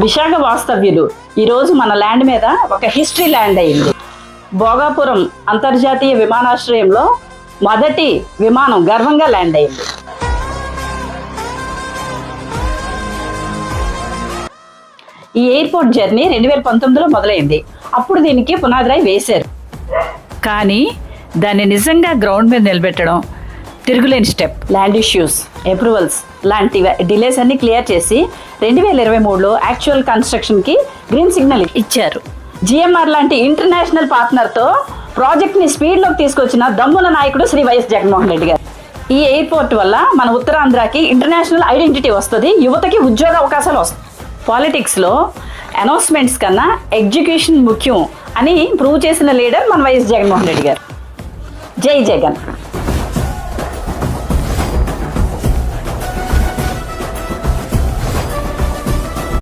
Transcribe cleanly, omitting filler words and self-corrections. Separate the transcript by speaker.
Speaker 1: విశాఖ వాస్తవ్యులు ఈరోజు మన ల్యాండ్ మీద ఒక హిస్టరీ ల్యాండ్ అయింది. భోగాపురం అంతర్జాతీయ విమానాశ్రయంలో మొదటి విమానం గర్వంగా ల్యాండ్ అయింది. ఈ ఎయిర్పోర్ట్ జర్నీ 2019లో మొదలైంది. అప్పుడు దీనికి పునాదిరాయి వేశారు. కానీ దాన్ని నిజంగా గ్రౌండ్ మీద నిలబెట్టడం తిరుగులేని స్టెప్. ల్యాండ్ ఇష్యూస్, అప్రూవల్స్ లాంటి డిలేస్ అన్ని క్లియర్ చేసి 2023లో యాక్చువల్ కన్స్ట్రక్షన్కి గ్రీన్ సిగ్నల్ ఇచ్చారు. జిఎంఆర్ లాంటి ఇంటర్నేషనల్ పార్ట్నర్తో ప్రాజెక్ట్ని స్పీడ్లోకి తీసుకొచ్చిన దమ్ముల నాయకుడు శ్రీ వైఎస్ జగన్మోహన్ రెడ్డి గారు. ఈ ఎయిర్పోర్ట్ వల్ల మన ఉత్తరాంధ్రకి ఇంటర్నేషనల్ ఐడెంటిటీ వస్తుంది, యువతకి ఉద్యోగ అవకాశాలు వస్తాయి. పాలిటిక్స్లో అనౌన్స్మెంట్స్ కన్నా ఎగ్జిక్యూషన్ ముఖ్యం అని ప్రూవ్ చేసిన లీడర్ మన వైఎస్ జగన్మోహన్ రెడ్డి గారు. జై జగన్.